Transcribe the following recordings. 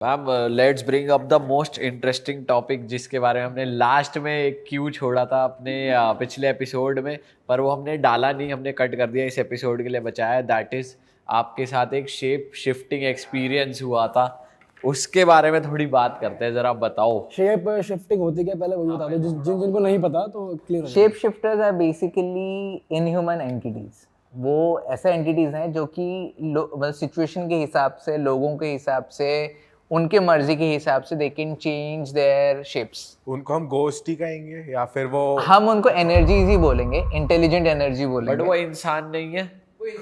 Ma'am, let's bring up the most interesting topic जिसके बारे में हमने लास्ट में एक क्यू छोड़ा था अपने पिछले एपिसोड में, पर वो हमने डाला नहीं, हमने कट कर दिया, इस एपिसोड के लिए बचाया। दैट इज, आपके साथ एक शेप शिफ्टिंग एक्सपीरियंस हुआ था, उसके बारे में थोड़ी बात करते हैं। जरा बताओ शेप शिफ्टिंग होती क्या, पहले वही बता दो जिनको नहीं पता तो क्लियर हो जाए। Shape shifters are basically inhuman entities. वो ऐसे एंटिटीज हैं जो कि मतलब सिचुएशन के हिसाब से, लोगों के हिसाब से, उनके मर्जी के हिसाब से they can change their shapes. उनको हम गोस्ट ही कहेंगे या फिर वो हम उनको एनर्जीज ही बोलेंगे, इंटेलिजेंट एनर्जी बट बोलेंगे। वो इंसान नहीं है,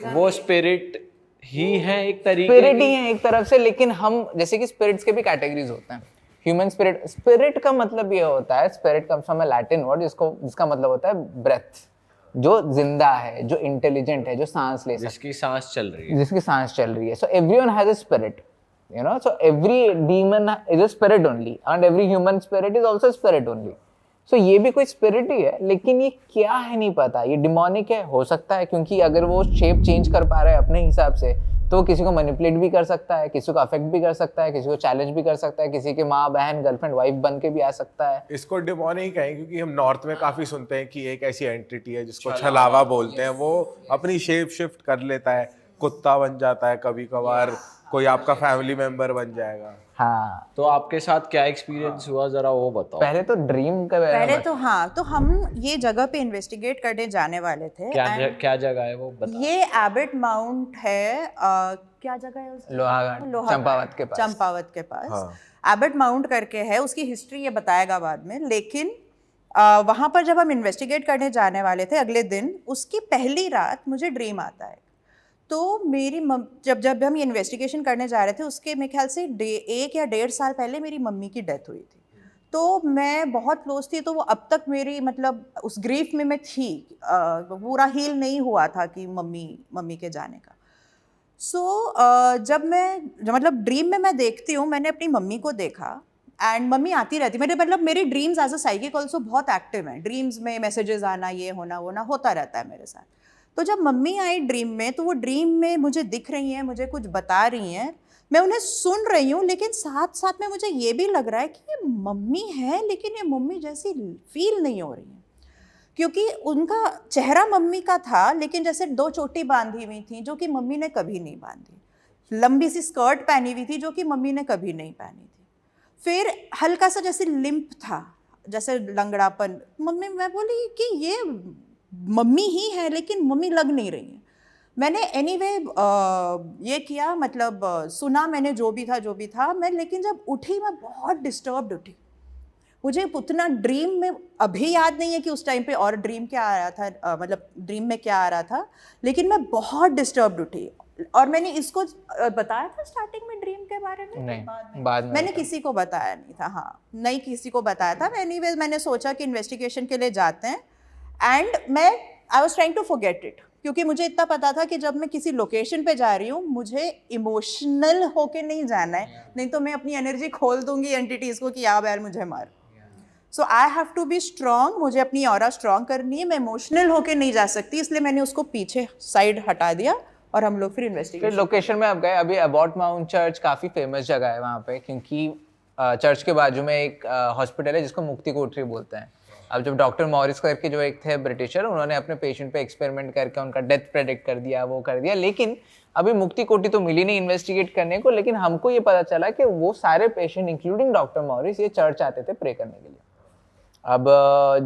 वो स्पिरिट ही है एक तरीके स्पिरिट ही है एक तरफ से, लेकिन हम जैसे कि स्पिरिट्स के भी कैटेगरीज होते हैं। ह्यूमन स्पिरिट, स्पिरिट का मतलब ये होता है, spirit comes from a Latin word जिसका मतलब होता है ब्रेथ, जो जिंदा है, जो इंटेलिजेंट है, जो सांस ले सकता है, जिसकी सांस चल रही है। जिसकी सांस चल रही है। So everyone has a spirit, you know, so every demon is a spirit only and every human spirit is also a spirit only. So ये भी कोई स्पिरिट ही है, लेकिन ये क्या है नहीं पता, ये डिमोनिक है हो सकता है, क्योंकि अगर वो शेप चेंज कर पा रहा है अपने हिसाब से तो वो किसी को मैनिपुलेट भी कर सकता है, किसी को अफेक्ट भी कर सकता है, किसी को चैलेंज भी कर सकता है, किसी के माँ बहन गर्लफ्रेंड वाइफ बन के भी आ सकता है। इसको डिमोनिक ही कहेंगे, क्योंकि हम नॉर्थ में काफी सुनते हैं कि एक ऐसी एंटिटी है जिसको छलावा बोलते हैं, वो अपनी शेप शिफ्ट कर लेता है, कुत्ता बन जाता है, कभी कभार कोई आपका फैमिली मेंबर बन जाएगा। हाँ, तो आपके साथ क्या एक्सपीरियंस हुआ, जरा वो बताओ। पहले तो ड्रीम का पहले तो हाँ, तो हम ये जगह पे इन्वेस्टिगेट करने जाने वाले थे। क्या जगह है वो बता। ये एबट माउंट है, क्या जगह है उसकी? लोहागढ़, चंपावत के पास। चंपावत के पास हाँ। एबट माउंट करके है, उसकी हिस्ट्री ये बताएगा बाद में। लेकिन वहाँ पर जब हम इन्वेस्टिगेट करने जाने वाले थे अगले दिन, उसकी पहली रात मुझे ड्रीम आता है। तो मेरी जब हम ये इन्वेस्टिगेशन करने जा रहे थे, उसके मेरे ख्याल से 1 या 1.5 साल पहले मेरी मम्मी की डेथ हुई थी। तो मैं बहुत क्लोज थी, तो वो अब तक मेरी मतलब उस ग्रीफ में मैं थी, पूरा हील नहीं हुआ था कि मम्मी के जाने का। जब मतलब ड्रीम में मैं देखती हूँ, मैंने अपनी मम्मी को देखा एंड मम्मी आती रहती, मेरी dreams as a psychic also बहुत एक्टिव हैं। ड्रीम्स में मैसेजेस आना, ये होना वो ना होता रहता है मेरे साथ। तो जब मम्मी आई ड्रीम में, तो वो ड्रीम में मुझे दिख रही हैं, मुझे कुछ बता रही हैं, मैं उन्हें सुन रही हूँ, लेकिन साथ साथ में मुझे ये भी लग रहा है कि ये मम्मी है, लेकिन ये मम्मी जैसी फील नहीं हो रही है, क्योंकि उनका चेहरा मम्मी का था, लेकिन जैसे 2 चोटी बांधी हुई थी जो कि मम्मी ने कभी नहीं बांधी, लंबी सी स्कर्ट पहनी हुई थी जो कि मम्मी ने कभी नहीं पहनी थी, फिर हल्का सा जैसे लिम्प था, जैसे लंगड़ापन। मैं बोली कि ये मम्मी ही है, लेकिन मम्मी लग नहीं रही है। मैंने एनीवे ये किया, मतलब सुना मैंने जो भी था मैं, लेकिन जब उठी मैं बहुत डिस्टर्ब्ड उठी। मुझे उतना ड्रीम में अभी याद नहीं है कि उस टाइम पे और ड्रीम क्या आ रहा था, मतलब ड्रीम में क्या आ रहा था, लेकिन मैं बहुत डिस्टर्ब्ड उठी। और मैंने इसको बताया था स्टार्टिंग में ड्रीम के बारे में? नहीं, बाद में मैंने किसी को बताया नहीं था। हाँ, नहीं किसी को बताया था। एनीवेज मैंने सोचा कि इन्वेस्टिगेशन के लिए जाते हैं, and I was trying to forget it, क्योंकि मुझे इतना पता था कि जब मैं किसी लोकेशन पे जा रही हूँ, मुझे इमोशनल होके नहीं जाना है, नहीं तो मैं अपनी एनर्जी खोल दूंगी एंटिटीज को कि यार मुझे मार। So I have to be strong, मुझे अपनी ऑरा स्ट्रॉन्ग करनी है, मैं इमोशनल होके नहीं जा सकती, इसलिए मैंने उसको पीछे साइड हटा दिया और हम लोग फिर इन्वेस्टिगेशन लोकेशन में अब गए। अभी एबॉट माउंट चर्च काफ़ी फेमस जगह है वहाँ पे, क्योंकि चर्च के बाजू में एक हॉस्पिटल है जिसको मुक्ति कोठरी बोलते हैं। अब जब डॉक्टर मॉरिस करके जो एक थे ब्रिटिशर, उन्होंने अपने पेशेंट पे एक्सपेरिमेंट करके उनका डेथ प्रेडिक्ट कर दिया, वो कर दिया, लेकिन अभी मुक्ति कोठी तो मिली नहीं इन्वेस्टिगेट करने को। लेकिन हमको ये पता चला कि वो सारे पेशेंट इंक्लूडिंग डॉक्टर मॉरिस ये चर्च आते थे प्रे करने के लिए। अब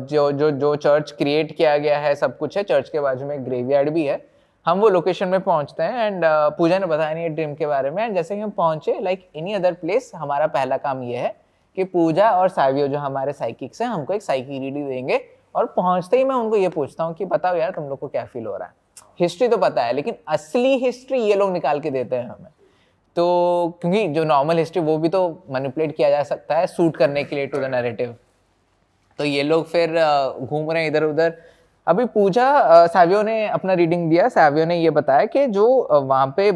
जो चर्च क्रिएट किया गया है, सब कुछ है, चर्च के बाजू में एक ग्रेवयार्ड भी है। हम वो लोकेशन में पहुंचते हैं एंड पूजा ने बताया नहीं ड्रीम के बारे में, एंड जैसे कि हम पहुंचे, लाइक एनी अदर प्लेस, हमारा पहला काम ये है कि पूजा और सावियो जो हमारे साइकिक्स हैं, हमको एक साइकिक रीडिंग देंगे। और पहुंचते ही मैं उनको ये पूछता हूँ कि बताओ यार तुम लोग को क्या फील हो रहा है। हिस्ट्री तो पता है, लेकिन असली हिस्ट्री ये लोग निकाल के देते हैं हमें। तो क्योंकि जो नॉर्मल हिस्ट्री वो भी तो मैनिपुलेट किया जा सकता है सूट करने के लिए टू द नैरेटिव। तो ये लोग फिर घूम रहे हैं इधर उधर। अभी पूजा, सावियो ने अपना रीडिंग दिया। सावियो ने ये बताया कि जो वहाँ पे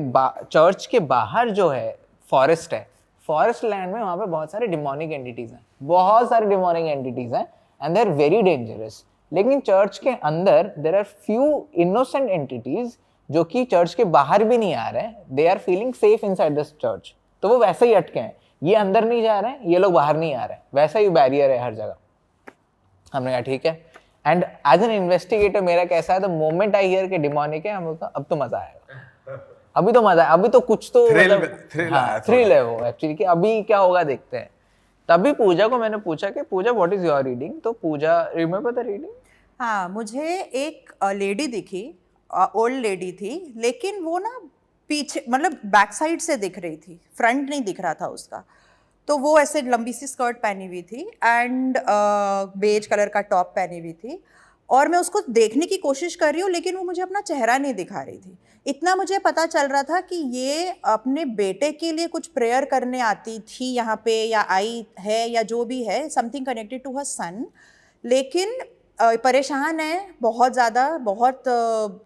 चर्च के बाहर जो है फॉरेस्ट है, फॉरेस्ट लैंड में वहाँ पे बहुत सारे डिमोनिक एंटिटीज हैं, बहुत सारे डिमोनिक एंटिटीज हैं, and they are very dangerous. लेकिन चर्च के अंदर there are few innocent entities जो कि चर्च के बाहर भी नहीं आ रहे हैं, they are feeling safe inside this church, तो वो वैसे ही अटके हैं। ये अंदर नहीं जा रहे हैं, ये लोग बाहर नहीं आ रहे हैं, वैसा ही बैरियर है हर जगह। हमने कहा ठीक है। एंड एज एन इन्वेस्टिगेटर मेरा कैसा है, द मोमेंट आई हियर के डिमोनिक है, हम बोलते अब तो मजा आएगा, अभी तो मजा है, अभी तो कुछ तो थ्रिल है वो एक्चुअली कि अभी क्या होगा देखते हैं। तभी पूजा को मैंने पूछा कि पूजा व्हाट इज योर रीडिंग, तो पूजा रिमेंबर द रीडिंग? हाँ, मुझे एक लेडी दिखी, ओल्ड लेडी थी, लेकिन वो ना पीछे मतलब बैक साइड से दिख रही थी, फ्रंट नहीं दिख रहा था उसका। तो वो ऐसे लंबी सी स्कर्ट पहनी हुई थी एंड बेज कलर का टॉप पहनी हुई थी, और मैं उसको देखने की कोशिश कर रही हूँ लेकिन वो मुझे अपना चेहरा नहीं दिखा रही थी। इतना मुझे पता चल रहा था कि ये अपने बेटे के लिए कुछ प्रेयर करने आती थी यहाँ पे, या आई है, या जो भी है, समथिंग कनेक्टेड टू हर सन। लेकिन परेशान है बहुत ज़्यादा, बहुत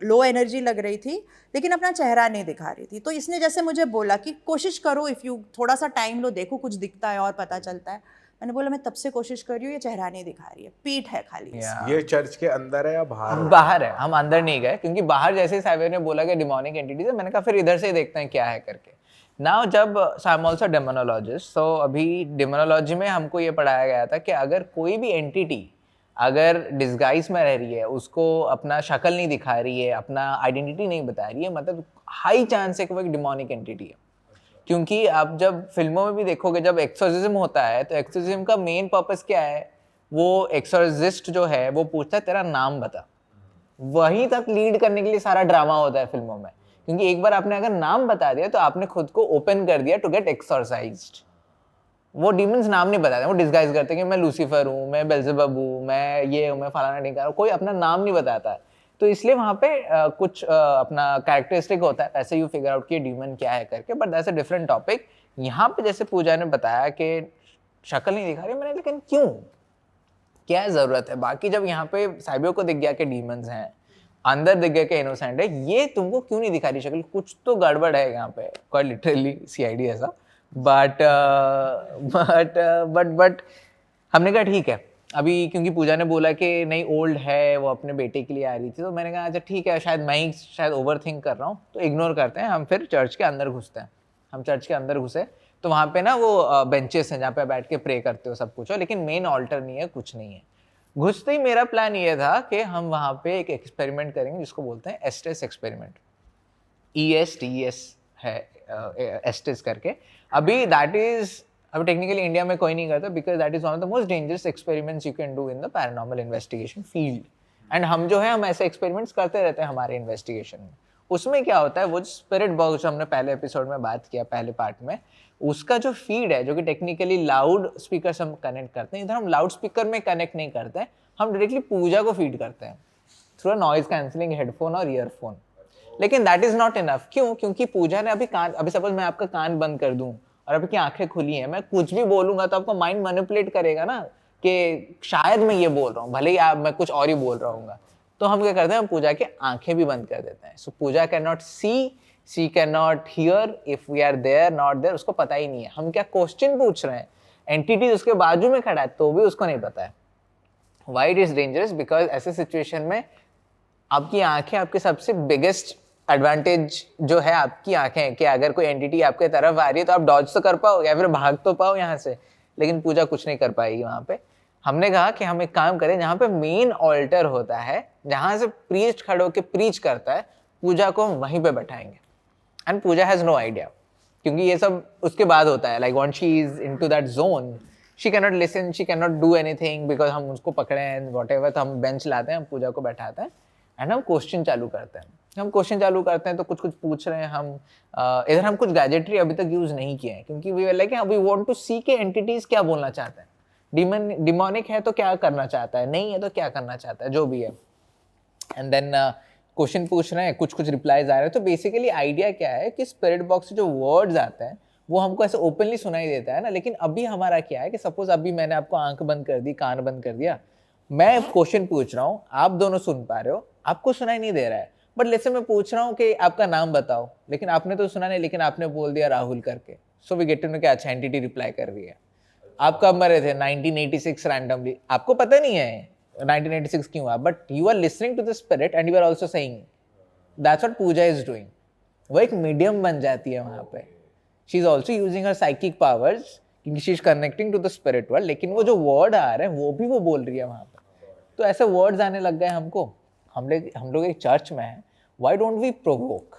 लो एनर्जी लग रही थी, लेकिन अपना चेहरा नहीं दिखा रही थी। तो इसने जैसे मुझे बोला कि कोशिश करो, इफ़ यू थोड़ा सा टाइम लो, देखो कुछ दिखता है और पता चलता है। मैंने बोला मैं तब से कोशिश कर रही हूँ, ये चेहरा नहीं दिखा रही है, पीठ है खाली इसकी। ये चर्च के अंदर है या बाहर? बाहर है, हम अंदर नहीं गए क्योंकि बाहर जैसे साइबर ने बोला कि डिमोनिक एंटिटीज है, मैंने कहा फिर इधर से ही देखते हैं क्या है करके। नाउ जब आई एम ऑल्सो डेमोनोलॉजिस्ट, तो अभी डेमोनोलॉजी में हमको ये पढ़ाया गया था कि अगर कोई भी एंटिटी अगर डिस्गाइज में रह रही है, उसको अपना शक्ल नहीं दिखा रही है, अपना आइडेंटिटी नहीं बता रही है, मतलब हाई चांस है कि वो एक डिमोनिक एंटिटी है। क्योंकि आप जब फिल्मों में भी देखोगे, जब एक्सोर्सिज्म होता है तो एक्सोर्सिज्म का मेन पर्पस क्या है, वो एक्सोर्सिस्ट जो है वो पूछता है तेरा नाम बता, वहीं तक लीड करने के लिए सारा ड्रामा होता है फिल्मों में। क्योंकि एक बार आपने अगर नाम बता दिया तो आपने खुद को ओपन कर दिया टू गेट एक्सोर्साइज्ड। वो डीमंस नाम नहीं बताते, वो डिस्गाइज करते हैं कि मैं लूसीफर हूँ, मैं बेल्जेबब हूँ, मैं ये हूँ, मैं फलाना ढिंकाना हूँ, कोई अपना नाम नहीं बताता है। तो इसलिए वहाँ पे कुछ अपना कैरेक्टरिस्टिक होता है, ऐसे यू फिगर आउट कि डीमन क्या है करके, but that's a different topic. यहाँ पे जैसे पूजा ने बताया कि शक्ल नहीं दिखा रही, मैंने लेकिन क्यों, क्या ज़रूरत है? बाकी जब यहाँ पे साइबियो को दिख गया कि डीमंस हैं, अंदर दिख गया कि इनोसेंट है, ये तुमको क्यों नहीं दिखा रही शक्ल? कुछ तो गड़बड़ है यहाँ पे, क्वाइट लिटरली CID ऐसा। बट हमने कहा ठीक है अभी, क्योंकि पूजा ने बोला कि नहीं ओल्ड है, वो अपने बेटे के लिए आ रही थी, तो मैंने कहा अच्छा ठीक है, शायद मैं ही शायद ओवर थिंक कर रहा हूँ, तो इग्नोर करते हैं। हम फिर चर्च के अंदर घुसते हैं। हम चर्च के अंदर घुसे तो वहाँ पे ना वो बेंचेस हैं जहाँ पे बैठ के प्रे करते हो, सब कुछ हो, लेकिन मेन ऑल्टर नहीं है, कुछ नहीं है। घुसते ही मेरा प्लान ये था कि हम वहाँ पे एक एक्सपेरिमेंट करेंगे जिसको बोलते हैं एस्टेस एक्सपेरिमेंट। ESTES है एस्टेस करके। अभी दैट इज, अभी टेक्निकली इंडिया में कोई नहीं करता, because that is one of the most dangerous experiments you can do in the paranormal investigation field. And हम जो है हम ऐसे एक्सपेरिमेंट्स करते रहते हैं हमारे इन्वेस्टिगेशन में। उसमें क्या होता है, वो स्पिरिट बॉक्स जो हमने पहले एपिसोड में बात किया, पहले पार्ट में, उसका जो फीड है, जो कि टेक्निकली लाउड स्पीकर से हम कनेक्ट करते हैं, इधर हम लाउड स्पीकर में कनेक्ट नहीं करते हैं, हम डायरेक्टली पूजा को फीड करते हैं through a noise cancelling headphone और ईयरफोन। लेकिन दैट इज नॉट इनफ। क्यों? क्योंकि पूजा ने अभी सपोज मैं आपका कान बंद कर दूं और आपकी आंखें खुली हैं, मैं कुछ भी बोलूंगा तो आपका माइंड मैनिपुलेट करेगा ना कि शायद मैं ये बोल रहा हूँ, भले ही मैं कुछ और ही बोल रहा हूँ। तो हम क्या करते हैं, हम पूजा की आंखें भी बंद कर देते हैं। So Puja can not see, she can not hear if we are there not there, उसको पता ही नहीं है हम क्या क्वेश्चन पूछ रहे हैं। एंटिटी उसके बाजू में खड़ा है तो भी उसको नहीं पता है। Why it is dangerous? Because ऐसे सिचुएशन में आपकी आंखें आपके सबसे बिगेस्ट एडवांटेज जो है आपकी आंखें, कि अगर कोई एंटिटी आपके तरफ आ रही है तो आप डॉज तो कर पाओ या फिर भाग तो पाओ यहाँ से, लेकिन पूजा कुछ नहीं कर पाएगी वहाँ पे। हमने कहा कि हम एक काम करें, जहाँ पे मेन ऑल्टर होता है, जहाँ से प्रीस्ट खड़े होकर प्रीच करता है, पूजा को हम वहीं पे बैठाएंगे। And Puja has no idea, क्योंकि ये सब उसके बाद होता है। Like one she is into that zone, she can not listen, she can not do anything, because हम उसको पकड़े हैं व्हाटएवर। तो हम बेंच लाते हैं, हम पूजा को बैठाते हैं एंड हम क्वेश्चन चालू करते हैं। हम क्वेश्चन चालू करते हैं तो कुछ कुछ पूछ रहे हैं हम। इधर हम कुछ गैजेटरी अभी तक यूज नहीं किए हैं, क्योंकि we like we want to see के एंटिटीज क्या बोलना चाहते हैं। डिमोनिक है तो क्या करना चाहता है, नहीं है तो क्या करना चाहता है, जो भी है। एंड देन क्वेश्चन पूछ रहे हैं, कुछ कुछ रिप्लाईज आ रहे हैं। तो बेसिकली आइडिया क्या है कि स्पिरिट बॉक्स से जो वर्ड्स आते हैं वो हमको ऐसे ओपनली सुनाई देता है ना। लेकिन अभी हमारा क्या है कि सपोज अभी मैंने आपको आंख बंद कर दी, कान बंद कर दिया, मैं क्वेश्चन पूछ रहा हूँ, आप दोनों सुन पा रहे हो, आपको सुनाई नहीं दे रहा है। बट लेट्स से मैं पूछ रहा हूँ कि आपका नाम बताओ, लेकिन आपने तो सुना नहीं, लेकिन आपने बोल दिया राहुल करके। So we get to know कि अच्छा एंटिटी रिप्लाई कर रही है। आप कब मरे थे? 1986 रैंडमली। आपको पता नहीं है 1986 क्यों हुआ, but you are listening to the spirit and you are also saying. That's what Puja is doing. वो एक मीडियम बन जाती है वहाँ पे। She is also using her psychic powers क्योंकि she is connecting to the spirit world, लेकिन वो जो वर्ड आ रहे हैं वो भी वो बोल रही है वहाँ पे। तो ऐसे वर्ड्स आने लग गए हमको। हम लोग एक चर्च में हैं, व्हाई डोंट वी प्रोवोक?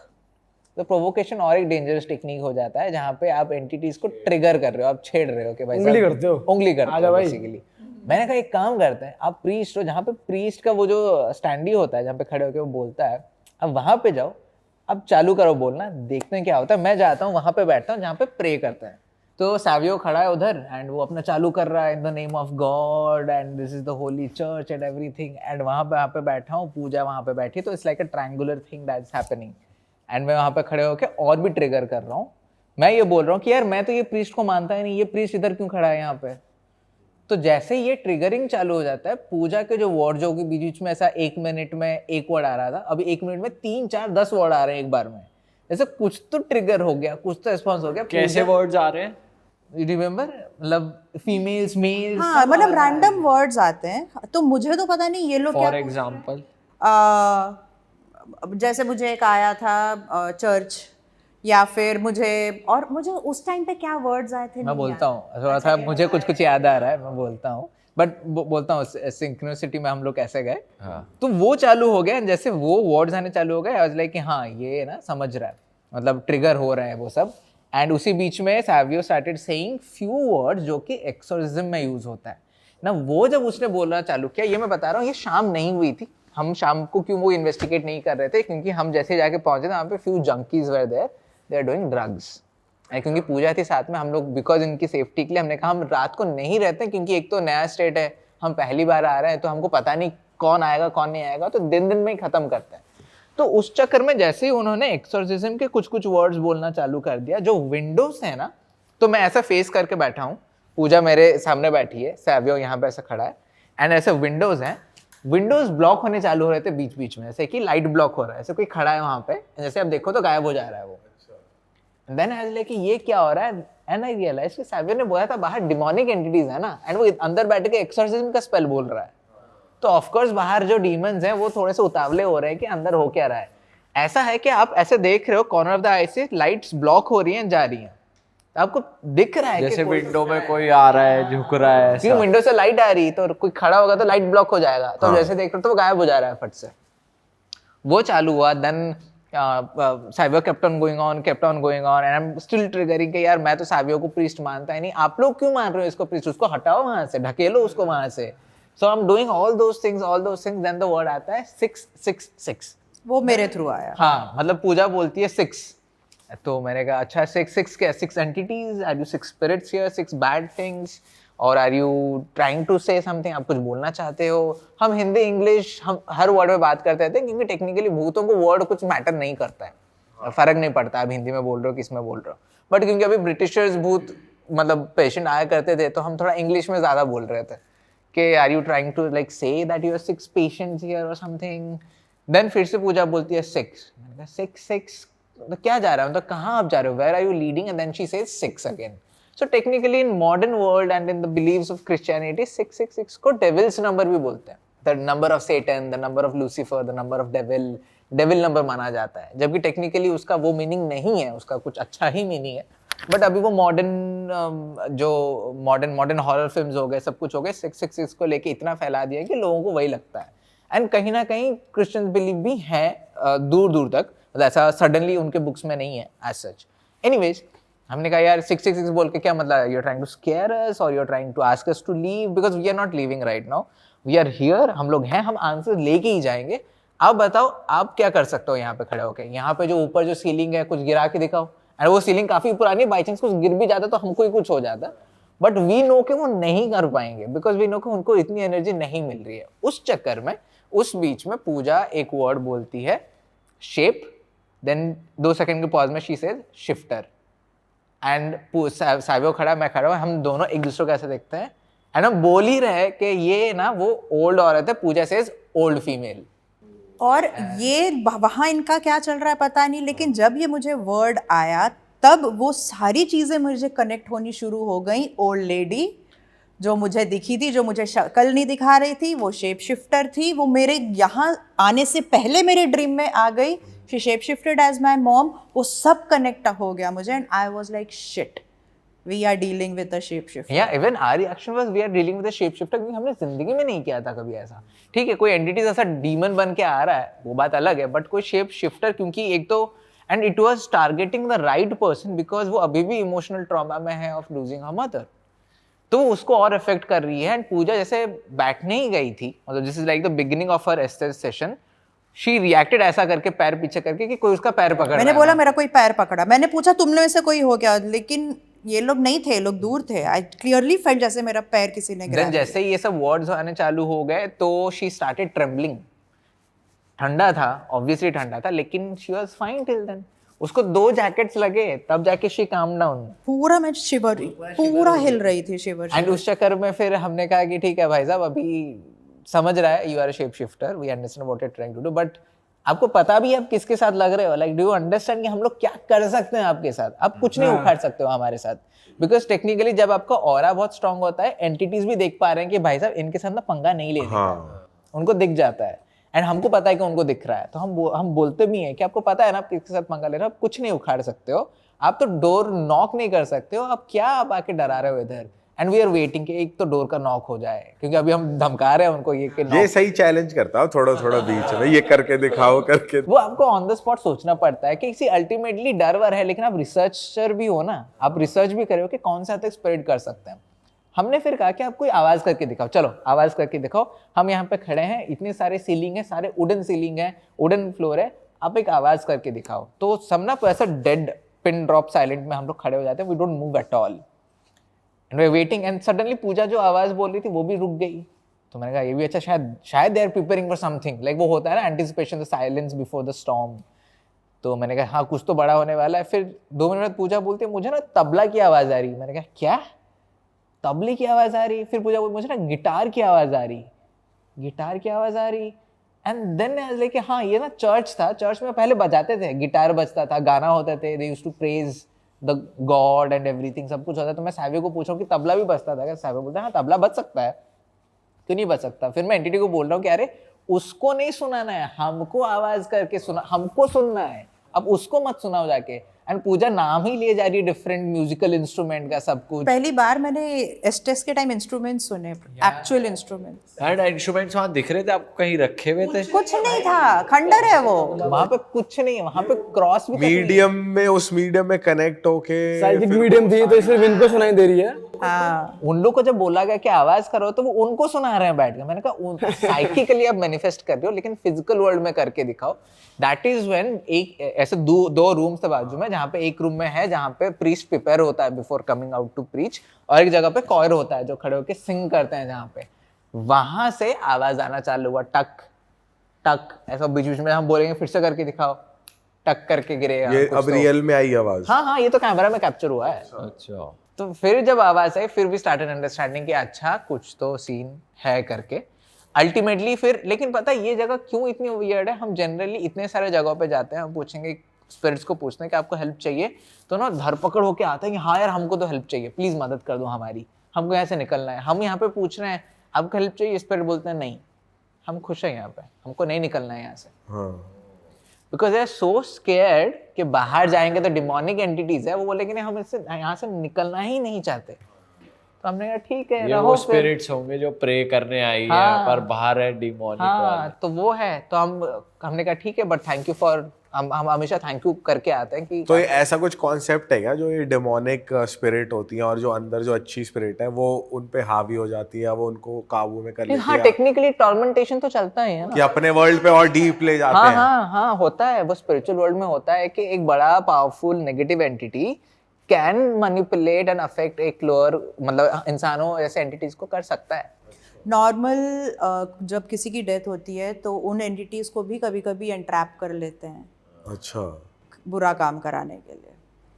तो प्रोवोकेशन और एक डेंजरस टेक्निक हो जाता है, जहाँ पे आप एंटिटीज को ट्रिगर कर रहे हो, आप छेड़ रहे हो कि भाई उंगली करते हो, उंगली करते आजा हो भाई। बेसिकली। मैंने कहा एक काम करते हैं, आप प्रीस्ट हो, जहाँ पे प्रीस्ट का वो जो स्टैंडी होता है जहाँ पे खड़े होकर वो बोलता है, अब वहाँ पे जाओ, अब चालू करो बोलना, देखते हैं क्या होता है। मैं जाता हूँ वहाँ पे बैठता हूँ जहाँ पे प्रे करते हैं। तो सैवियो खड़ा है उधर एंड वो अपना चालू कर रहा है in the name of God and this is the Holi church and everything, and वहाँ पे बैठा हूँ, पूजा वहाँ पे बैठी, तो it's like a triangular thing that's happening, and मैं वहाँ पे खड़े होकर और भी ट्रिगर कर रहा हूँ। मैं ये बोल रहा हूँ कि यार मैं तो ये प्रीस्ट को मानता ही नहीं, ये प्रीस्ट इधर क्यों खड़ा है यहाँ पे? तो जैसे ये ट्रिगरिंग चालू हो जाता है, पूजा के जो वर्ड जो कि बीच बीच में ऐसा 1 मिनट में एक वर्ड आ रहा था, अभी 1 मिनट में 3, 4, 10 वर्ड आ रहे हैं एक बार में। जैसे कुछ तो ट्रिगर हो गया, कुछ तो रिस्पॉन्स हो गया। कैसे वर्ड्स आ रहे हैं? रिमेम्बर, मतलब फीमेल्स, मेल्स, हाँ, मतलब रैंडम वर्ड्स आते हैं, तो मुझे तो पता नहीं ये लोग फॉर क्या। एग्जाम्पल जैसे मुझे एक आया था चर्च, या फिर मुझे उस टाइम पे क्या वर्ड्स आए थे मैं बोलता हूँ थोड़ा सा, मुझे कुछ याद आ रहा है, मैं बोलता हूँ, बट बोलता हूँ सिंक्रोनिसिटी में हम लोग कैसे गए। तो वो चालू हो गया, जैसे वो वर्ड्स आने चालू हो गए, आई वाज लाइक कि हाँ ये ना समझ रहा है, मतलब ट्रिगर हो रहे हैं वो सब। एंड उसी बीच में Savio started saying few words जो कि एक्सोर्सिज्म में यूज होता है ना। वो जब उसने बोलना चालू किया, ये मैं बता रहा हूँ, ये शाम नहीं हुई थी, हम शाम को क्यों वो इन्वेस्टिगेट नहीं कर रहे थे, क्योंकि हम जैसे जाके पहुंचे थे वहाँ पे few junkies were there, they are doing drugs. क्योंकि पूजा थी साथ में, हम लोग बिकॉज इनकी सेफ्टी के लिए हमने कहा हम रात को नहीं रहते, क्योंकि एक तो नया स्टेट है, हम पहली बार आ रहे हैं, तो हमको पता नहीं कौन आएगा कौन नहीं आएगा, तो दिन में ही खत्म करते हैं। तो उस चक्कर में जैसे ही उन्होंने एक्सोर्सिज्म के कुछ वर्ड्स बोलना चालू कर दिया, जो विंडोज है ना, तो मैं ऐसा फेस करके बैठा हूँ, पूजा मेरे सामने बैठी है, सैवियो यहाँ पे ऐसा खड़ा है, एंड ऐसे विंडोज हैं, विंडोज ब्लॉक होने चालू हो रहे थे बीच बीच में, ऐसे कि लाइट ब्लॉक हो रहा है, ऐसे कोई खड़ा है वहाँ पे, जैसे आप देखो तो गायब हो जा रहा है वो। देन आई वाज लाइक ये क्या हो रहा है, एंड आई रियलाइज कि सैवियो ने बोला था बाहर डिमोनिक एंटिटीज है ना, एंड वो अंदर बैठ के एक्सोर्सिज्म का स्पेल बोल रहा है, तो ऑफ कोर्स बाहर जो डीमंस हैं वो थोड़े से उतावले हो रहे हैं कि अंदर हो क्या रहा है। ऐसा है कि आप ऐसे देख रहे हो कॉर्नर ऑफ द आई से लाइट्स ब्लॉक हो रही हैं, जा रही हैं, आपको दिख रहा है जैसे विंडो में कोई आ रहा है, झुक रहा है, क्योंकि विंडो से लाइट आ रही, तो कोई खड़ा होगा तो लाइट ब्लॉक हो जाएगा, तो जैसे देख रहे हो तो वो गायब हो जा रहा है फट से। वो चालू हुआ, then Savio kept on going on and I'm still triggering कि यार मैं तो सैवियो को प्रीस्ट मानता ही नहीं, आप लोग क्यों मान रहे हो इसको प्रीस्ट, उसको हटाओ वहां से, ढकेलो उसको वहां से। So I'm doing all those things, then the word आता है 666, वो मेरे थ्रू आया। हाँ, मतलब पूजा बोलती है 6, तो मैंने कहा अच्छा 6 क्या, 6 entities, are you 6 spirits here, 6 bad things, और are you trying to say something, आप कुछ बोलना चाहते हो। हम हिंदी इंग्लिश हम हर वर्ड में बात करते थे, क्योंकि टेक्निकली भूतों को वर्ड कुछ मैटर नहीं करता है, फर्क नहीं पड़ता आप हिंदी में बोल रहे हो किस में बोल रहे हो, बट क्योंकि अभी ब्रिटिशर्स भूत मतलब पेशेंट आया करते थे, तो हम थोड़ा इंग्लिश में ज़्यादा बोल रहे थे कि are you trying to like say that you are 6 patients here और समथिंग। देन फिर से पूजा बोलती है 6, मैंने कहा 6 तो क्या जा रहा है, मतलब कहाँ आप जा रहे हो, where are you leading, and then she says 6 again. So technically in modern world and in the beliefs of Christianity, 666 को devil's number भी बोलते हैं, the number of Satan, the number of Lucifer, the number of devil number माना जाता है, जबकि technically उसका वो मीनिंग नहीं है, उसका कुछ अच्छा ही मीनिंग है, बट अभी वो मॉडर्न जो मॉडर्न हॉरर फिल्म्स हो गए, सब कुछ हो गए, 666 को लेके इतना फैला दिया कि लोगों को वही लगता है। एंड कहीं ना कहीं क्रिश्चियन बिलीव भी है दूर दूर तक, मतलब ऐसा सडनली उनके बुक्स में नहीं है एज सच। एनीवेज हमने कहा यार 666 बोल के क्या मतलब, you are trying to scare us और you are trying to ask us to leave, because we are not living right now, we are here, हम लोग हैं, हम आंसर लेके ही जाएंगे। आप बताओ आप क्या कर सकते हो यहाँ पे खड़े होके, यहाँ पे जो ऊपर जो सीलिंग है कुछ गिरा के दिखाओ, एंड वो सीलिंग काफी पुरानी है, बाई चांस कुछ गिर भी जाता तो हमको ही कुछ हो जाता, बट वी नो कि वो नहीं कर पाएंगे, बिकॉज वी नो कि उनको इतनी एनर्जी नहीं मिल रही है। उस चक्कर में उस बीच में पूजा एक वर्ड बोलती है शेप, देन 2 सेकंड के पॉज में she says shifter, and Savio खड़ा, मैं खड़ा हूँ, हम दोनों एक दूसरे को ऐसे देखते हैं, एंड हम बोल ही रहे कि ये ना वो ओल्ड औरत है, पूजा सेज ओल्ड फीमेल। और ये वहाँ इनका क्या चल रहा है पता नहीं, लेकिन जब ये मुझे वर्ड आया तब वो सारी चीज़ें मुझे कनेक्ट होनी शुरू हो गई। ओल्ड लेडी जो मुझे दिखी थी, जो मुझे शक्ल नहीं दिखा रही थी, वो शेप शिफ्टर थी, वो मेरे यहाँ आने से पहले मेरे ड्रीम में आ गई, she shape shifted as my mom, वो सब कनेक्ट हो गया मुझे, and I was like shit, we are dealing with a shape shifter. या even our reaction was we are dealing with a shape shifter, क्योंकि हमने जिंदगी में नहीं किया था कभी ऐसा। ठीक है, कोई एंटिटी ऐसा डीमन बन के आ रहा है वो बात अलग है, बट कोई शेप शिफ्टर, क्योंकि एक तो and it was targeting the right person because वो अभी भी इमोशनल ट्रॉमा में है ऑफ लूजिंग हर मदर, तो उसको और इफेक्ट कर रही है। एंड पूजा जैसे बैठने ही गई थी, मतलब this is like the beginning of her aesthetic session, she reacted ऐसा करके पैर पीछे करके कि कोई उसका पैर पकड़ मैंने बोला मेरा कोई पैर पकड़ा, मैंने पूछा तुमने में से कोई हो क्या, लेकिन ये लोग नहीं थे, लोग दूर थे। आई क्लियरली फेल्ट जैसे मेरा पैर किसी ने गिरा देन जैसे ही ये सब वर्ड्स आने चालू हो गए तो शी स्टार्टेड ट्रेम्बलिंग। ठंडा था, ऑब्वियसली ठंडा था, लेकिन she was fine till then. उसको 2 जैकेट्स लगे तब जाके शी काम डाउन। पूरा मैं शिवर, पूरा हिल रही थी शिवर। एंड उस चक्कर में फिर हमने कहा कि ठीक है भाई साहब, अभी समझ रहा है you are a shape shifter, we understand what you are trying to do, but आपको पता भी है आप किसके साथ लग रहे हो, लाइक डू यू अंडरस्टैंड कि हम लोग क्या कर सकते हैं आपके साथ, आप कुछ नहीं उखाड़ सकते हो हमारे साथ, बिकॉज टेक्निकली जब आपका ऑरा बहुत स्ट्रांग होता है, एंटिटीज भी देख पा रहे हैं कि भाई साहब इनके साथ ना पंगा नहीं लेने का, उनको दिख जाता है। एंड हमको पता है कि उनको दिख रहा है, तो हम बोलते भी हैं कि आपको पता है ना आप किसके साथ पंगा ले रहे हो, आप कुछ नहीं उखाड़ सकते हो, आप तो डोर नॉक नहीं कर सकते हो, आप क्या आप आके डरा रहे हो इधर। एंड वी आर वेटिंग कि एक तो डोर का नॉक हो जाए, क्योंकि अभी हम धमका रहे हैं उनको ये कि ये सही चैलेंज करता हूँ थोड़ा थोड़ा बीच में, ये करके दिखाओ करके। वो आपको ऑन द स्पॉट सोचना पड़ता है कि अल्टीमेटली डर वर है, लेकिन आप रिसर्चर भी हो ना, आप रिसर्च भी करे हो कि कौन सा तक स्प्रेड कर सकते हैं। हमने फिर कहा कि आप कोई आवाज करके दिखाओ, चलो आवाज करके दिखाओ, हम यहाँ पे खड़े हैं, इतने सारे सीलिंग है, सारे वुडन सीलिंग है, वुडन फ्लोर है, आप एक आवाज करके दिखाओ। तो सब ना ऐसा डेड पिन ड्रॉप साइलेंट में हम लोग खड़े हो जाते हैं, we don't move at all and we are waiting. And suddenly Puja जो आवाज बोल रही थी वो भी रुक गई, तो मैंने कहा ये भी अच्छा, शायद they are preparing for something, like वो होता है ना anticipation, the silence before the storm. तो मैंने कहा हाँ कुछ तो बड़ा होने वाला है। फिर 2 मिनट बाद पूजा बोलती है मुझे ना तबला की आवाज आ रही। मैंने कहा क्या तबले की आवाज आ रही? फिर पूजा बोली मुझे ना गिटार की आवाज आ रही, गिटार की आवाज आ रही। एंड देन लाइक हाँ ये ना चर्च था, चर्च में पहले बजाते थे, गिटार बजता था, गाना होते थे, they used to praise the god and everything, सब कुछ होता है। तो मैं सावियो को पूछा कि तबला भी बजता था क्या? सावियो बोलता है हाँ तबला बज सकता है, क्यों नहीं बज सकता। फिर मैं एंटिटी को बोल रहा हूँ कि अरे उसको नहीं सुनाना है, हमको आवाज करके सुना, हमको सुनना है, अब उसको मत सुनाओ जाके। एंड पूजा नाम ही लिए जा रही है डिफरेंट म्यूजिकल इंस्ट्रूमेंट का, सब कुछ। पहली बार मैंने एस्टेस के टाइम इंस्ट्रूमेंट्स सुने, एक्चुअल इंस्ट्रूमेंट्स। एंड इंस्ट्रूमेंट्स वहाँ दिख रहे थे आपको, कहीं रखे हुए थे? कुछ नहीं था, खंडर है वो, वहां पे कुछ नहीं है, वहां पे क्रॉस भी मीडियम में, उस मीडियम में कनेक्ट होके साइकिक मीडियम थी तो इसलिए इनको सुनाई दे रही है। हाँ उन लोग को जब बोला गया कि आवाज करो तो वो उनको सुना रहे हैं बैठ के। मैंने कहा साइकिकली आप मैनिफेस्ट कर रहे हो, लेकिन फिजिकल वर्ल्ड में करके दिखाओ। दैट इज व्हेन एक ऐसे दो रूम्स थे बाजू में, जहाँ पे एक रूम में है जहाँ पे प्रीस्ट प्रिपेयर होता है before coming out to preach, और एक जगह पे कॉयर होता है जो खड़े होके सिंग करते हैं, जहाँ पे वहां से आवाज आना चालू हुआ, टक टक ऐसा बीच बीच में। हम बोलेंगे फिर से करके दिखाओ, टक करके गिरेगा। ये अब रियल में आई आवाज? हाँ हाँ, ये तो कैमरा में कैप्चर हुआ है। अच्छा। तो फिर जब आवाज आई फिर भी स्टार्टेड अंडरस्टैंडिंग कि अच्छा कुछ तो सीन है करके अल्टीमेटली। फिर लेकिन पता है ये जगह क्यों इतनी वियर्ड है? हम जनरली इतने सारे जगहों पे जाते हैं, हम पूछेंगे स्पिरिट्स को, पूछते हैं कि आपको हेल्प चाहिए, तो ना धरपकड़ होके आता है कि हाँ यार हमको तो हेल्प चाहिए, प्लीज मदद कर दो हमारी, हमको यहाँ से निकलना है। हम यहाँ पे पूछ रहे हैं आपको हेल्प चाहिए, स्पिरिट बोलते हैं नहीं हम खुश हैं यहाँ पे, हमको नहीं निकलना है यहाँ से। Because they are so scared कि बाहर जाएंगे तो डिमोनिक एंटिटीज है, वो बोले कि नहीं हम इससे यहाँ से निकलना ही नहीं चाहते। तो हमने कहा ठीक है ये रहो वो फिर। स्पिरिट्स होंगे जो प्रे करने आई हाँ। है, पर बाहर है डिमोनिक हाँ वाले। तो वो है, तो हमने कहा ठीक है, बट थैंक यू फॉर, हम हमेशा थैंक यू करके आते हैं कि तो ये ऐसा कुछ कॉन्सेप्ट है क्या जो ये डेमोनिक स्पिरिट होती है और जो अंदर जो अच्छी स्पिरिट है वो उन पे हावी हो जाती है, वो उनको काबू में कर लेती हाँ है, टेक्निकली टॉर्मेंटेशन तो चलता ही है ना। कि अपने वर्ल्ड पे और डीप ले जाते हाँ हैं? हाँ हाँ होता है, वो स्पिरिचुअल वर्ल्ड में होता है कि एक बड़ा powerful negative entity can manipulate and affect एक लोअर, मतलब इंसानों जैसे एंटिटीज को कर सकता है। नॉर्मल जब किसी की डेथ होती है तो उन एंटिटीज को भी कभी कभी एंट्रैप कर लेते हैं, अच्छा, बुरा काम कराने के लिए,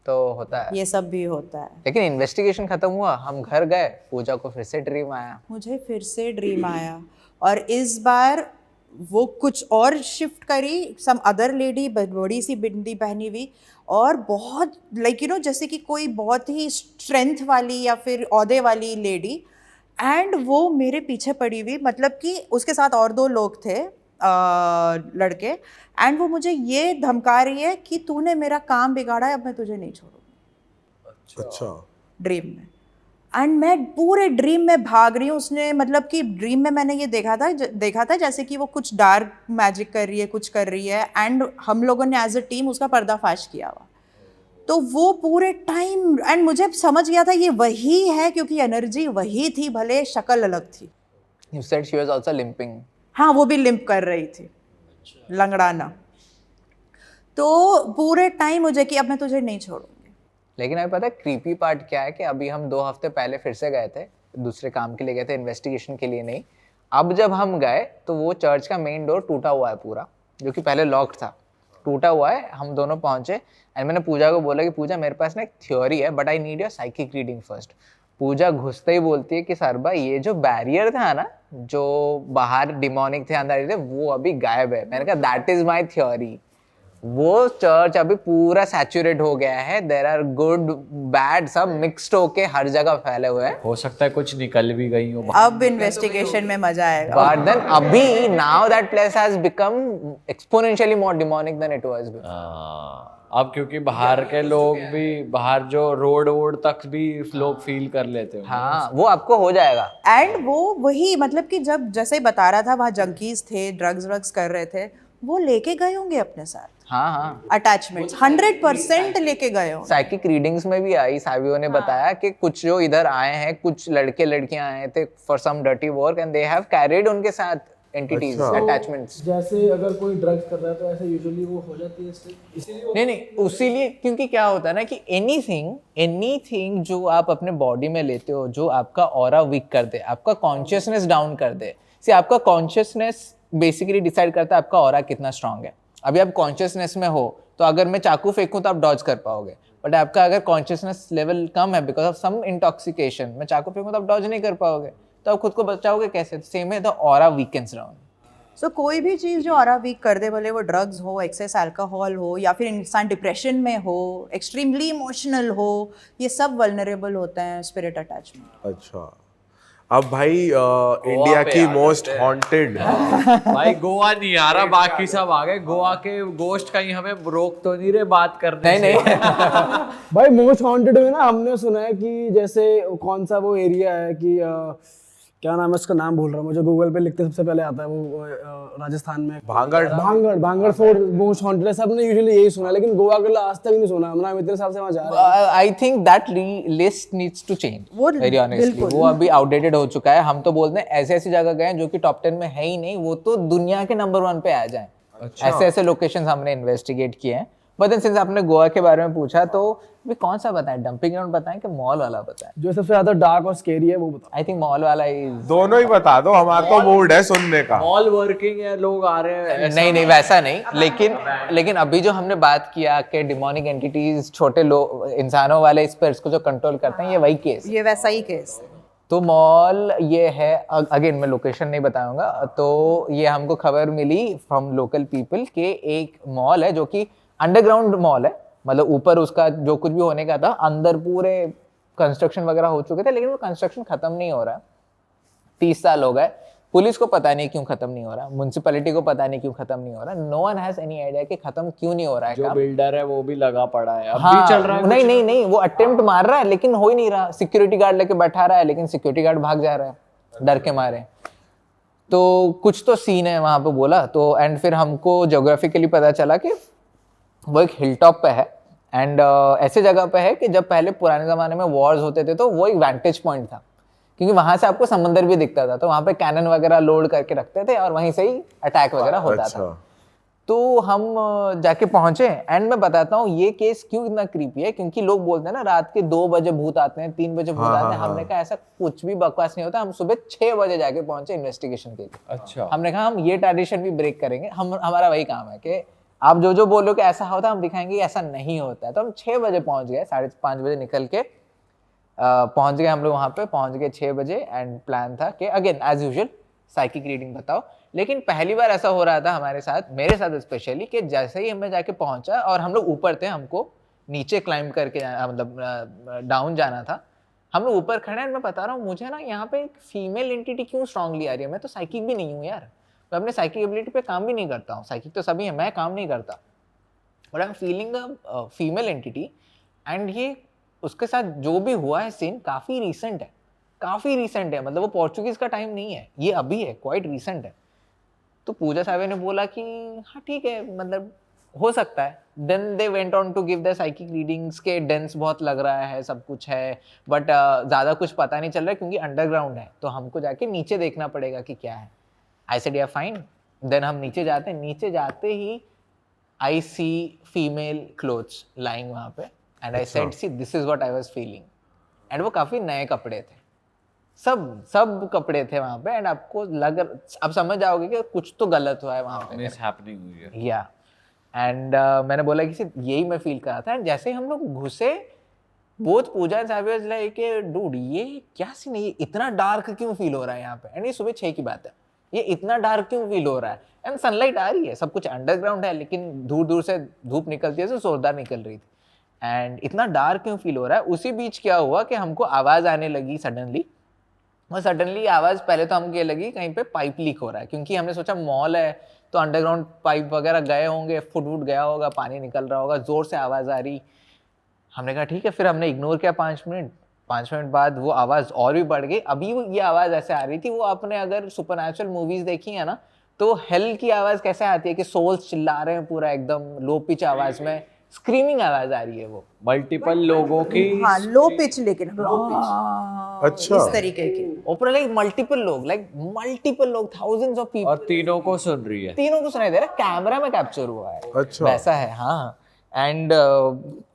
तो होता है ये सब भी होता है। लेकिन इन्वेस्टिगेशन खत्म हुआ, हम घर गए, पूजा को फिर से ड्रीम आया। मुझे फिर से ड्रीम आया और इस बार वो कुछ और शिफ्ट करी, सम अदर लेडी, बड़ी सी बिंदी पहनी हुई और बहुत लाइक यू नो जैसे कि कोई बहुत ही स्ट्रेंथ वाली या फिर औहदे वाली लेडी, एंड वो मेरे पीछे पड़ी हुई, मतलब कि उसके साथ और 2 लोग थे लड़के, एंड वो मुझे ये धमका रही है कि तूने मेरा काम बिगाड़ा है, अब मैं तुझे नहीं छोड़ूंगी। अच्छा। ड्रीम में। एंड मैं पूरे ड्रीम में भाग रही हूँ। उसने मतलब कि ड्रीम में मैंने ये देखा था जैसे कि वो कुछ डार्क मैजिक कर रही है, कुछ कर रही है, एंड हम लोगों ने एज अ टीम उसका पर्दाफाश किया हुआ। तो वो पूरे टाइम एंड मुझे समझ गया था ये वही है, क्योंकि एनर्जी वही थी, भले शक्ल अलग थी। You said she was also limping. हाँ, वो भी लिम्प कर रही थी, लंगड़ाना। तो पूरे टाइम मुझे कि अब मैं तुझे नहीं छोड़ूंगी। लेकिन अभी पता है क्रीपी पार्ट क्या है कि अभी हम 2 हफ्ते पहले फिर से गए थे, दूसरे काम के लिए गए थे, इन्वेस्टिगेशन के लिए नहीं। अब जब हम गए तो वो चर्च का मेन डोर टूटा हुआ है पूरा, जो कि पहले लॉक्ड था, टूटा हुआ है। हम दोनों पहुंचे एंड मैंने पूजा को बोला कि पूजा मेरे पास ना एक थ्योरी है, but I need your psychic reading first. Puja घुसते ही बोलती है कि सरबा ये जो बैरियर था ना, जो बाहर डिमोनिक थे अंदर थे, वो अभी गायब है। मैंने कहा दैट इज माई थ्योरी। वो चर्च अभी पूरा सैचुरेट हो गया है, देयर आर गुड बैड सब मिक्स्ड होके हर जगह फैले हुए हैं। हो सकता है कुछ निकल भी गई हो। अब इन्वेस्टिगेशन में मजा आएगा। बट देन अभी now that place has become exponentially more demonic than it was before. अब क्योंकि बाहर के लोग भी, बाहर जो रोड वोड तक भी लोग फील कर लेते हो। हाँ, वो आपको हो जाएगा। एंड वो वही मतलब कि जब जैसे बता रहा था वहाँ जंकीज थे, ड्रग्स कर रहे थे, वो लेके गए होंगे अपने साथ हाँ हाँ, अटैचमेंट्स 100% लेके गए होंगे। साइकिक रीडिंग्स में भी आई, सावियो ने बताया कि कुछ जो इधर आए हैं, कुछ लड़के लड़कियां आए थे for some dirty work and they have carried उनके साथ एंटिटीज, अटैचमेंट्स। जैसे अगर कोई ड्रग्स कर रहा है तो ऐसे यूजुअली वो हो जाती है इसीलिए नहीं नहीं, उसीलिए क्योंकि क्या होता है ना कि एनीथिंग जो आप अपने बॉडी में लेते हो, जो आपका ऑरा वीक कर दे, आपका कॉन्शियसनेस डाउन कर दे। आपका कॉन्शियसनेस बेसिकली डिसाइड करता है आपका ऑरा कितना स्ट्रांग है। अभी आप कॉन्शियसनेस में हो तो अगर मैं चाकू फेंकूं तो आप डॉज कर पाओगे, बट आपका अगर कॉन्शियसनेस लेवल कम है बिकॉज ऑफ सम इंटॉक्सिकेशन, मैं चाकू फेंकूं तो आप डॉज नहीं कर पाओगे, तो आप खुद को बचाओगे कैसे? सेम है, द ऑरा वीकन्स डाउन। सो कोई भी चीज़ जो ऑरा वीक कर दे, भले वो ड्रग्स हो, एक्सेस अल्कोहल हो, या फिर इंसान डिप्रेशन में हो, एक्सट्रीमली इमोशनल हो, ये सब वल्नरेबल होते हैं स्पिरिट अटैचमेंट। अच्छा, अब भाई इंडिया पे की आ मोस्ट जाते हैं। हॉन्टेड भाई गोवा नहीं आ रहा, बाकी सब आ गए। गोवा के गोश्त कहीं हमें रोक तो नहीं रहे बात करने नहीं से? भाई मोस्ट हॉन्टेड में ना हमने सुना है कि जैसे कौन सा वो एरिया है कि क्या नाम है उसका, नाम भूल रहा हूँ मुझे, गूगल पे लिखते सबसे पहले आता है वो राजस्थान में भांगड़ फोर्ट मोस्ट हॉन्टेड है। सबने यूजुअली यही सुना है, लेकिन गोवा के लिए आज तक नहीं सुना। हम इतने साल से वहाँ जा रहे हैं। I think that list needs to change, very honestly. वो अभी आउटडेटेड हो चुका है। हम तो बोलते हैं ऐसे ऐसी जगह गए जो कि टॉप 10 में है ही नहीं, वो तो दुनिया के नंबर 1 पे आ जाए। ऐसे ऐसे लोकेशंस हमने इन्वेस्टिगेट किए हैं। बट देन सिंस आपने गोवा के बारे में पूछा तो भी कौन सा बताएं, डंपिंग ग्राउंड बताएं कि मॉल वाला बताएं? जो सबसे ज्यादा डार्क और स्केरी है वो बताओ। आई थिंक मॉल वाला इज, दोनों ही बता दो, हमारा तो मूड है सुनने का। मॉल वर्किंग है, लोग आ रहे हैं, ऐसा नहीं वैसा नहीं, लेकिन अभी जो हमने बात किया कि डिमोनिक एंटिटीज छोटे लोग इंसानों वाले स्पिरिट्स को जो कंट्रोल करते हैं, ये वही केस। ये वैसा ही केस है। तो मॉल ये है, अगेन मैं लोकेशन नहीं बताऊंगा। तो ये हमको खबर मिली फ्रॉम लोकल पीपल के एक मॉल है जो कि अंडरग्राउंड मॉल है, मतलब ऊपर उसका जो कुछ भी होने का था, अंदर पूरे कंस्ट्रक्शन वगैरह हो चुके थे, लेकिन वो कंस्ट्रक्शन खत्म नहीं हो रहा। 30 साल हो गए, पुलिस को पता नहीं क्यों खत्म नहीं हो रहा, म्युनिसिपैलिटी को पता नहीं क्यों खत्म नहीं हो रहा। No one has any idea कि खत्म क्यों नहीं हो रहा है। जो बिल्डर है वो भी लगा पड़ा है, अब हाँ, भी चल रहा है। नहीं, वो अटेम्प्ट मार रहा है लेकिन हो ही नहीं रहा। सिक्योरिटी गार्ड लेके बैठा रहा है, लेकिन सिक्योरिटी गार्ड भाग जा रहा है डर के मारे। तो कुछ तो सीन है वहां पे बोला तो, एंड फिर हमको ज्योग्राफिकली पता चला कि वो एक हिल टॉप पे है एंड ऐसे जगह पे है कि जब पहले पुराने ज़माने में वॉर्स होते थे तो वो एक वैंटेज पॉइंट था, क्योंकि वहां से आपको समंदर भी दिखता था। तो वहां पे कैनन वगैरह लोड करके रखते थे और वहीं से ही अटैक वगैरह होता था। तो हम जाके पहुंचे एंड मैं बताता हूँ ये केस क्यों इतना क्रीपी है, क्योंकि लोग बोलते हैं ना रात के 2 बजे भूत आते हैं, 3 बजे भूत आते हैं। हमने कहा ऐसा कुछ भी बकवास नहीं होता। हम सुबह 6 बजे जाके पहुंचे इन्वेस्टिगेशन के लिए। अच्छा, हमने कहा हम ये ट्रेडिशन भी ब्रेक करेंगे। हमारा वही काम है कि आप जो बोलो कि ऐसा होता है, हम दिखाएंगे ऐसा नहीं होता है। तो हम 6 बजे पहुंच गए, 5:30 बजे निकल के पहुंच गए हम लोग वहाँ पे, पहुंच गए 6 बजे एंड प्लान था कि again as usual psychic reading बताओ। लेकिन पहली बार ऐसा हो रहा था हमारे साथ, मेरे साथ स्पेशली, कि जैसे ही हमें जाके पहुंचा और हम लोग ऊपर थे, हमको नीचे क्लाइंब करके मतलब डाउन जाना था। हम लोग ऊपर खड़े हैं, मैं बता रहा हूँ मुझे ना यहाँ पे एक फीमेल एंटिटी क्यों स्ट्रांगली आ रही है। मैं तो साइकिक भी नहीं हूँ यार, मैं अपने साइकिक एबिलिटी पे काम भी नहीं करता हूँ। साइकिक तो सभी है, मैं काम नहीं करता। But I am feeling a female entity and ये उसके साथ जो भी हुआ है सीन काफ़ी रीसेंट है, काफ़ी रीसेंट है, मतलब वो पोर्चुगीज़ का टाइम नहीं है, ये अभी है, क्वाइट रीसेंट है। तो पूजा सावे ने बोला कि हाँ ठीक है, मतलब हो सकता है। Then they went on to give the psychic readings के डेंस बहुत लग रहा है, सब कुछ है, बट ज़्यादा कुछ पता नहीं चल रहा है क्योंकि अंडरग्राउंड है, तो हमको जाके नीचे देखना पड़ेगा कि क्या है। आई सेड या फाइन। देन हम नीचे जाते हैं, नीचे जाते ही आई सी फीमेल क्लोथ्स लाइंग वहाँ पे, and I said see this is what I was feeling. And वो काफ़ी नए कपड़े थे, सब कपड़े थे वहाँ पे, एंड आपको आप समझ जाओगे कि कुछ तो गलत हुआ है वहाँ पे, मिस हैपनिंग हुई है। या एंड मैंने बोला कि यही मैं फील कर रहा था। एंड जैसे ही हम लोग घुसे, both Pooja and Savi was like dude ये क्या सीन है, ये इतना डार्क क्यों फील हो रहा है यहाँ पे। एंड ये सुबह 6 की बात है, ये इतना डार्क क्यों फील हो रहा है, एंड सनलाइट आ रही है, सब कुछ अंडरग्राउंड है, लेकिन दूर दूर से धूप निकलती है, तो जोरदार निकल रही थी, एंड इतना डार्क क्यों फील हो रहा है। उसी बीच क्या हुआ कि हमको आवाज़ आने लगी सडनली, और सडनली आवाज़ पहले तो हमको ये लगी कहीं पे पाइप लीक हो रहा है, क्योंकि हमने सोचा मॉल है तो अंडरग्राउंड पाइप वगैरह गए होंगे, फुट गया होगा, पानी निकल रहा होगा, ज़ोर से आवाज़ आ रही। हमने कहा ठीक है, फिर हमने इग्नोर किया 5 मिनट। 5 मिनट बाद वो आवाज़ और भी बढ़ गई। अभी ये आवाज़ ऐसे आ रही थी, वो आपने अगर सुपरनैचुरल मूवीज़ देखी है ना, तो हेल की आवाज़ कैसे आती है कि सोल्स चिल्ला रहे हैं पूरा एकदम लो पिच आवाज़ में, स्क्रीमिंग आवाज़ आ रही है वो। मल्टीपल लोगों की हाँ लो पिच, लेकिन अच्छा। इस तरीके की। ऊपर लाइक मल्टीपल लोग थाउजेंड्स ऑफ पीपल, और तीनों को सुन रही है। तीनों को सुनाई दे रहा है, कैमरा में कैप्चर हुआ है। अच्छा। वैसा है, हाँ। एंड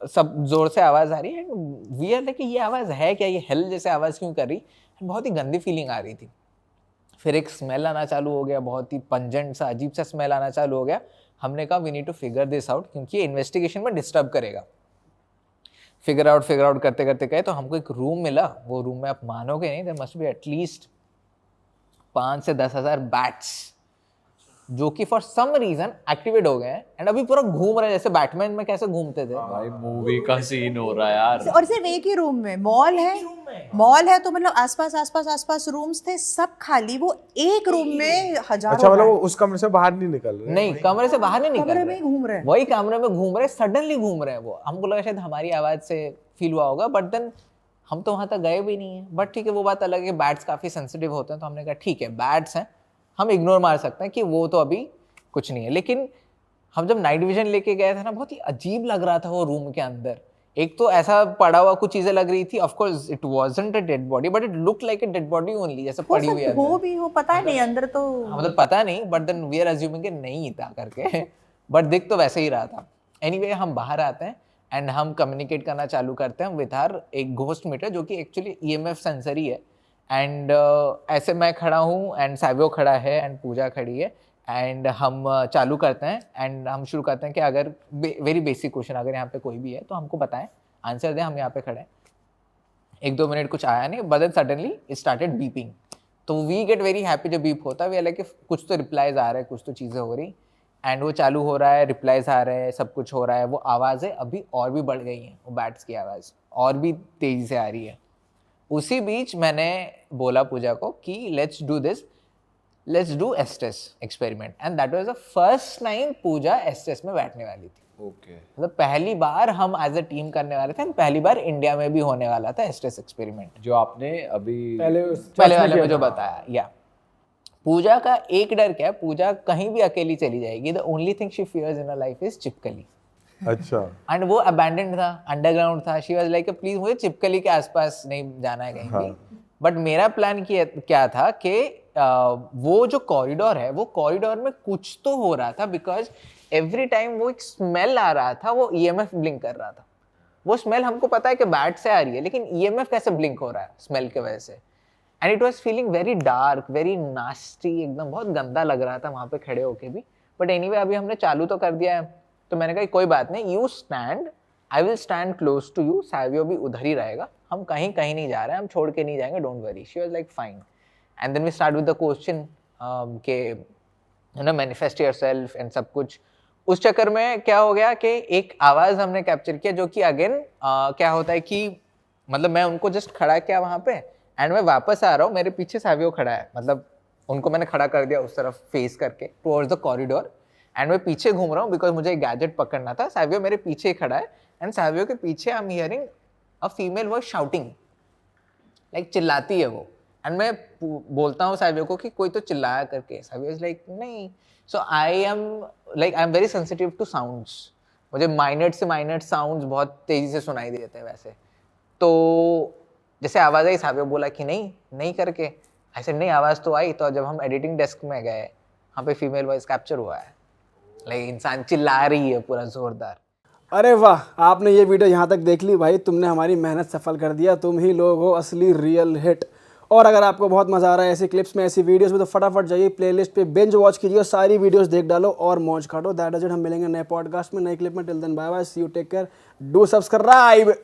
सब जोर से आवाज आ रही है, वी आर लाइक ये आवाज है क्या, ये हेल जैसे आवाज क्यों कर रही। बहुत ही गंदी फीलिंग आ रही थी। फिर एक स्मेल आना चालू हो गया, बहुत ही पंजेंट सा अजीब सा स्मेल आना चालू हो गया। हमने कहा we need to figure this out, क्योंकि ये इन्वेस्टिगेशन में डिस्टर्ब करेगा। फिगर आउट करते करते गए तो हमको एक रूम मिला। वो रूम में आप मानोगे नहीं, देयर मस्ट बी एटलीस्ट 5 से 10 हज़ार बैट्स, जो कि फॉर सम रीजन एक्टिवेट हो गए हैं, एंड अभी पूरा घूम रहे हैं जैसे बैटमैन में कैसे घूमते थे। भाई मूवी का सीन हो रहा है यार। और सिर्फ एक ही रूम में, मॉल है तो मतलब आसपास रूम्स थे, सब खाली, वो एक रूम में हजारों। अच्छा, मतलब वो उस कमरे से बाहर नहीं निकल रहे? नहीं, कमरे से बाहर नहीं निकल कमरे रहे, में ही घूम रहे हैं। वही कमरे में घूम रहे, सडनली घूम रहे हैं वो। हमको लगा शायद हमारी आवाज से फील हुआ होगा, बट देन हम तो वहां तक गए भी नहीं है। बट ठीक है, वो बात अलग है, बैट्स काफी सेंसिटिव होते हैं, तो हमने कहा ठीक है बैट्स हैं, हम इग्नोर मार सकते हैं कि वो तो अभी कुछ नहीं है। लेकिन हम जब नाइट विजन लेके गए थे ना, बहुत ही अजीब लग रहा था वो रूम के अंदर। एक तो ऐसा पड़ा हुआ कुछ चीजें लग रही थी, of course it wasn't a dead body, but it looked like a dead body only, जैसे पड़ी हुई है। हो भी हो, पता नहीं अंदर तो, मतलब पता नहीं, but then we are assuming कि नहीं था करके बट दिख तो वैसे ही रहा था। एनीवे हम बाहर आते हैं एंड हम कम्युनिकेट करना चालू करते हैं विद आवर एक घोस्ट मीटर, जो कि एक्चुअली ईएमएफ सेंसर ही है। एंड ऐसे मैं खड़ा हूँ एंड सावियो खड़ा है एंड पूजा खड़ी है, एंड हम चालू करते हैं एंड हम शुरू करते हैं कि अगर वेरी बेसिक क्वेश्चन, अगर यहाँ पे कोई भी है तो हमको बताएं, आंसर दें, हम यहाँ पे खड़े हैं। 1-2 मिनट कुछ आया नहीं, but then suddenly it started beeping. तो वी गेट वेरी हैप्पी जब बीप होता है, वी आर लाइक कुछ तो रिप्लाइज आ रहा है, कुछ तो चीज़ें हो रही, एंड वो चालू हो रहा है, रिप्लाइज आ रहे हैं, सब कुछ हो रहा है। वो आवाज़ें अभी और भी बढ़ गई हैं, वो बैट्स की आवाज़ और भी तेज़ी से आ रही है। उसी बीच मैंने बोला पूजा को कि let's do estes experiment, and that was the first time Puja estes में बैठने वाली थी। ओके। मतलब पहली बार हम एज अ टीम करने वाले थे, पहली बार इंडिया में भी होने वाला था एस्टेस एक्सपेरिमेंट, जो आपने अभी पहले वाले में जो बताया। या पूजा का एक डर क्या है, पूजा कहीं भी अकेली चली जाएगी, the only thing she fears in her life is चिपकली। अच्छा। एंड वो अबैंडन्ड था, अंडरग्राउंड था, शी वाज लाइक प्लीज मुझे चिपकली के आसपास नहीं जाना है कहीं भी। बट मेरा प्लान क्या था कि वो जो कॉरिडोर है, वो कॉरिडोर में कुछ तो हो रहा था, बिकॉज एवरी टाइम वो एक स्मेल आ रहा था, वो ईएमएफ ब्लिंक कर रहा था। वो स्मेल हमको पता है कि बैट से आ रही है, लेकिन ईएमएफ कैसे ब्लिंक हो रहा है स्मेल की वजह से। And it was feeling very dark, very nasty, एकदम बहुत गंदा लग रहा था वहाँ पे खड़े होके भी। बट एनीवे अभी हमने चालू तो कर दिया है, तो मैंने कहा कोई बात नहीं, you stand, I will stand close to you, Savio भी उधर ही रहेगा, हम कहीं नहीं जा रहे हैं, हम छोड़ के नहीं जाएंगे, don't worry. She was like fine. And then we start with the question के you know manifest yourself and सब कुछ। उस चक्कर में क्या हो गया कि एक आवाज़ हमने कैप्चर किया, जो कि अगेन क्या होता है कि मतलब मैं उनको जस्ट खड़ा किया वहाँ पे, एंड मैं वापस आ रहा हूँ, मेरे पीछे सावियो खड़ा है, मतलब उनको मैंने खड़ा कर दिया उस तरफ फेस करके टुवर्ड्स द कॉरिडोर, एंड मैं पीछे घूम रहा हूँ बिकॉज मुझे एक गैजेट पकड़ना था। सावियो मेरे पीछे खड़ा है, एंड सावियो के पीछे I am hearing a female was shouting, like चिल्लाती है वो, एंड मैं बोलता हूँ साहिबा को कि कोई तो चिल्लाया करके, साहिबा इज लाइक नहीं. So I am very sensitive to sounds, मुझे माइनट से माइनट साउंड्स बहुत तेजी से सुनाई देते हैं वैसे. तो जैसे आवाज़ आई, साहिबा बोला कि नहीं नहीं करके, ऐसे नहीं आवाज़ तो आई. तो जब हम एडिटिंग डेस्क में गए, वहाँ पे फीमेल वॉइस कैप्चर हुआ है, लाइक इंसान चिल्ला रही है पूरा जोरदार. अरे वाह, आपने ये वीडियो यहाँ तक देख ली भाई, तुमने हमारी मेहनत सफल कर दिया, तुम ही लोग हो असली रियल हिट. और अगर आपको बहुत मज़ा आ रहा है ऐसी क्लिप्स में, ऐसी वीडियोस में, तो फटाफट जाइए प्लेलिस्ट पे बिंज वॉच कीजिए, सारी वीडियोस देख डालो और मौज काटो. That is it. हम मिलेंगे नए पॉडकास्ट में, नए क्लिप में. Till then bye bye, see you, take care, do subscribe.